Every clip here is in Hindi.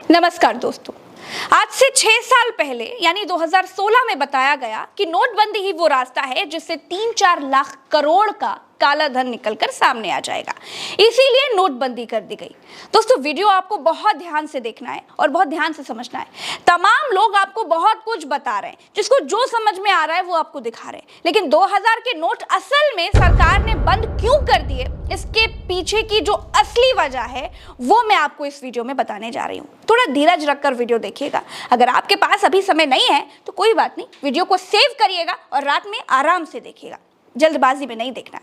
नमस्कार दोस्तों, आज से 6 साल पहले यानी 2016 में बताया गया कि नोटबंदी ही वो रास्ता है जिससे 3-4 लाख करोड़ का काला धन निकलकर सामने आ जाएगा। इसीलिए नोटबंदी कर दी गई। दोस्तों, वीडियो आपको बहुत ध्यान से देखना है और बहुत ध्यान से समझना है। तमाम लोग आपको बहुत कुछ बता रहे हैं, जिसको जो समझ में आ रहा है वो आपको दिखा रहे हैं, लेकिन 2000 के नोट असल में सरकार ने बंद क्यों कर दिए, इसके पीछे की जो असली वजह है वो मैं आपको इस वीडियो में बताने जा रही हूँ। थोड़ा धीरज रखकर वीडियो देखिएगा। अगर आपके पास अभी समय नहीं है तो कोई बात नहीं, वीडियो को सेव करिएगा और रात में आराम से देखिएगा, जल्दबाजी में नहीं देखना।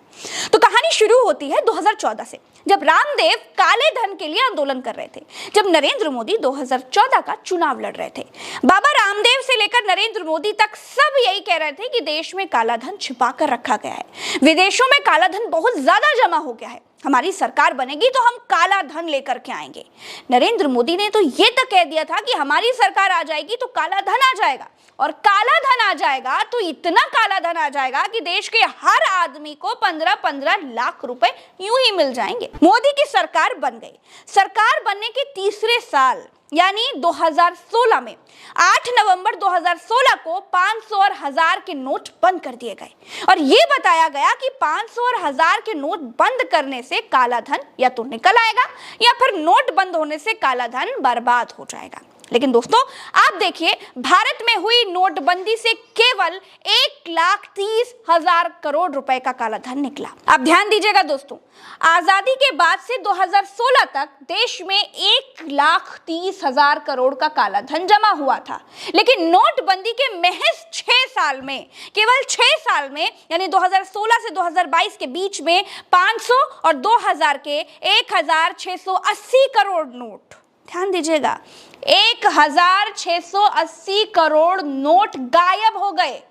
तो कहानी शुरू होती है 2014 से, जब रामदेव काले धन के लिए आंदोलन कर रहे थे, जब नरेंद्र मोदी 2014 का चुनाव लड़ रहे थे। बाबा रामदेव से लेकर नरेंद्र मोदी तक सब यही कह रहे थे कि देश में काला धन छिपा कर रखा गया है, विदेशों में काला धन बहुत ज्यादा जमा हो गया है, हमारी सरकार बनेगी तो हम काला धन लेकर के आएंगे। नरेंद्र मोदी ने तो ये तक कह दिया था कि हमारी सरकार आ जाएगी तो काला धन आ जाएगा, और काला धन आ जाएगा तो इतना काला धन आ जाएगा कि देश के हर आदमी को 15-15 लाख रुपए यूं ही मिल जाएंगे। मोदी की सरकार बन गई। सरकार बनने के तीसरे साल यानी 2016 में 8 नवंबर 2016 को 500 और 1000 के नोट बंद कर दिए गए, और ये बताया गया कि 500 और 1000 के नोट बंद करने से काला धन या तो निकल आएगा या फिर नोट बंद होने से काला धन बर्बाद हो जाएगा। लेकिन दोस्तों, आप देखिए, भारत में हुई नोटबंदी से केवल 1,30,000 करोड़ रुपए का काला धन निकला। आप ध्यान दीजिएगा दोस्तों, आजादी के बाद से 2016 तक देश में 1,30,000 करोड़ का काला धन जमा हुआ था, लेकिन नोटबंदी के महज 6 साल में, केवल 6 साल में यानी 2016 से 2022 के बीच में 500 और 2000 के 1,680 करोड़ नोट, ध्यान दीजिएगा, 1,680 करोड़ नोट गायब हो गए।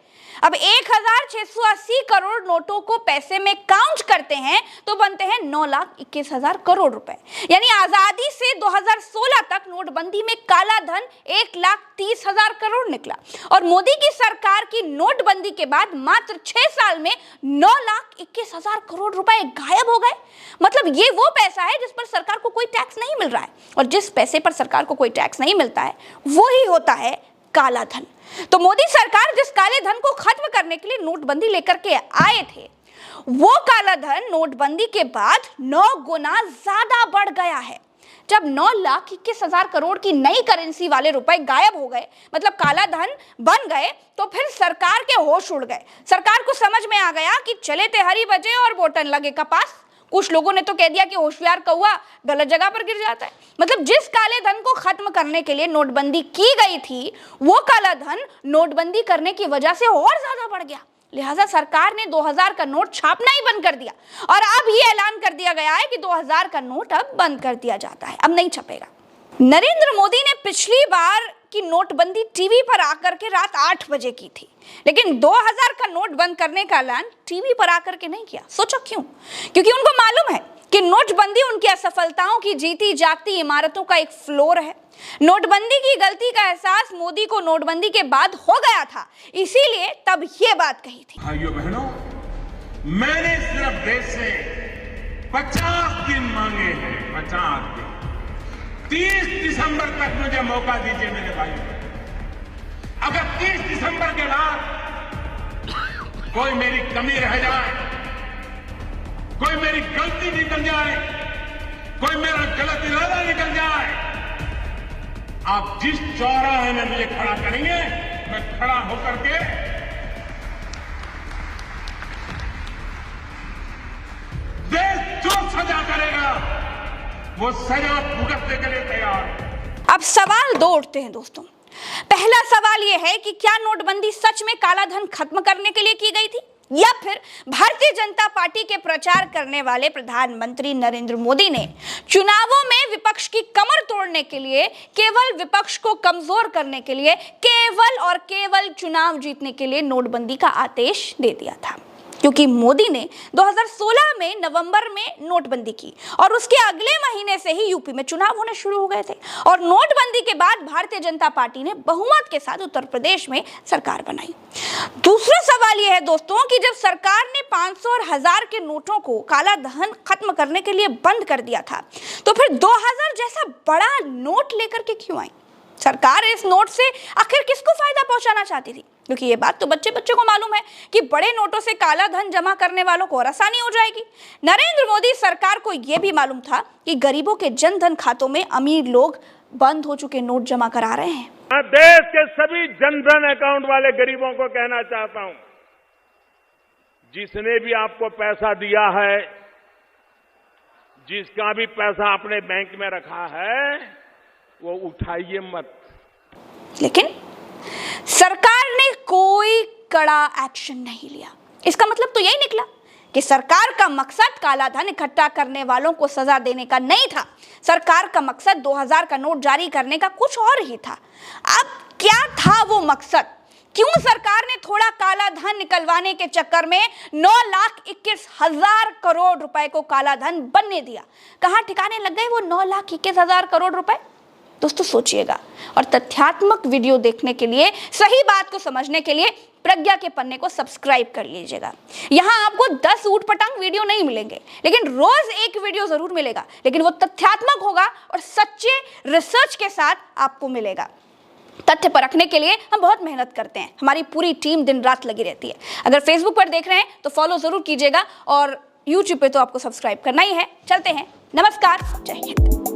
अब 1,680 करोड़ नोटों को पैसे में काउंट करते हैं तो बनते हैं 9,21,000 करोड़ रुपए। यानी आजादी से 2016 तक नोटबंदी में काला धन 1,30,000 करोड़ निकला, और मोदी की सरकार की नोटबंदी के बाद मात्र 6 साल में 9,21,000 करोड़ रुपए गायब हो गए। मतलब ये वो पैसा है जिस पर सरकार को कोई टैक्स नहीं मिल रहा है, और जिस पैसे पर सरकार को कोई टैक्स नहीं मिलता है वो ही होता है काला धन। तो मोदी सरकार जिस काले धन को खत्म करने के लिए नोटबंदी लेकर के आए थे, वो काला धन नोटबंदी के बाद 9 गुना ज्यादा बढ़ गया है। जब 9,21,000 करोड़ की नई करेंसी वाले रुपए गायब हो गए, मतलब काला धन बन गए, तो फिर सरकार के होश उड़ गए। सरकार को समझ में आ गया कि चले ते हरी बजे और बोतल लगे कपास। कुछ लोगों ने तो कह दिया कि होशियार कौवा गलत जगह पर गिर जाता है। मतलब जिस काले धन को खत्म करने के लिए नोटबंदी की गई थी, वो काला धन नोटबंदी करने की वजह से और ज्यादा बढ़ गया। लिहाजा सरकार ने 2000 का नोट छापना ही बंद कर दिया, और अब ये ऐलान कर दिया गया है कि 2000 का नोट अब बंद कर दिया जाता है, अब नहीं छपेगा। नरेंद्र मोदी ने पिछली बार की नोटबंदी टीवी पर आकर के रात 8 बजे की थी, लेकिन 2000 का नोट बंद करने का ऐलान टीवी पर आकर के नहीं किया। सोचो क्यों? क्योंकि उनको मालूम है कि नोटबंदी उनकी असफलताओं की जीती जागती इमारतों का एक फ्लोर है। नोटबंदी की गलती का एहसास मोदी को नोटबंदी के बाद हो गया था, इसीलिए तब ये बात कही थी। भाइयों बहनों, मैंने सिर्फ देश से 50 दिन मांगे हैं, 50 दिन। 30 दिसंबर तक मुझे मौका दीजिए मेरे भाई। अगर 30 दिसंबर के बाद कोई मेरी कमी रह जाए, कोई मेरी गलती निकल जाए, कोई मेरा गलत इरादा निकल जाए, आप जिस चौराहे में मुझे खड़ा करेंगे, मैं खड़ा होकर के देश जो सजा करेगा वो सजा भुगतने के लिए तैयार। अब सवाल 2 उठते हैं दोस्तों। पहला सवाल यह है कि क्या नोटबंदी सच में काला धन खत्म करने के लिए की गई थी, या फिर भारतीय जनता पार्टी के प्रचार करने वाले प्रधानमंत्री नरेंद्र मोदी ने चुनावों में विपक्ष की कमर तोड़ने के लिए, केवल विपक्ष को कमजोर करने के लिए, केवल और केवल चुनाव जीतने के लिए नोटबंदी का आदेश दे दिया था। क्योंकि मोदी ने 2016 में नवंबर में नोटबंदी की और उसके अगले महीने से ही यूपी में चुनाव होने शुरू हो गए थे और नोटबंदी के बाद भारतीय जनता पार्टी ने बहुमत के साथ उत्तर प्रदेश में सरकार बनाई। दूसरा सवाल यह है दोस्तों कि जब सरकार ने 500 और 1000 के नोटों को काला धन खत्म करने के लिए बंद कर दिया था, तो फिर 2000 जैसा बड़ा नोट लेकर के क्यों आई? सरकार इस नोट से आखिर किसको फायदा पहुंचाना चाहती थी? क्योंकि ये बात तो बच्चे को मालूम है कि बड़े नोटों से काला धन जमा करने वालों को और आसानी हो जाएगी। नरेंद्र मोदी सरकार को यह भी मालूम था कि गरीबों के जनधन खातों में अमीर लोग बंद हो चुके नोट जमा करा रहे हैं। मैं देश के सभी जनधन अकाउंट वाले गरीबों को कहना चाहता हूं, जिसने भी आपको पैसा दिया है, जिसका भी पैसा अपने बैंक में रखा है, वो उठाइए मत। लेकिन सरकार ने कोई कड़ा एक्शन नहीं लिया। इसका मतलब तो यही निकला कि सरकार का मकसद काला धन इकट्ठा करने वालों को सजा देने का नहीं था। सरकार का मकसद 2000 का नोट जारी करने का कुछ और ही था। अब क्या था वो मकसद? क्यों सरकार ने थोड़ा काला धन निकलवाने के चक्कर में 9,21,000 करोड़ रुपए को काला धन बनने दिया? कहां ठिकाने लग गए वो 9,21,000 करोड़ रुपए? दोस्तों सोचिएगा और तथ्यात्मक वीडियो देखने के लिए, सही बात को समझने के लिए प्रज्ञा के पन्ने को सब्सक्राइब कर लीजिएगा। यहाँ आपको 10 ऊटपटांग वीडियो नहीं मिलेंगे, लेकिन रोज एक वीडियो जरूर मिलेगा, लेकिन वो तथ्यात्मक होगा और सच्चे रिसर्च के साथ आपको मिलेगा। तथ्य परखने के लिए हम बहुत मेहनत करते हैं, हमारी पूरी टीम दिन रात लगी रहती है। अगर फेसबुक पर देख रहे हैं तो फॉलो जरूर कीजिएगा और यूट्यूब पे तो आपको सब्सक्राइब करना ही है। चलते हैं, नमस्कार, जय हिंद।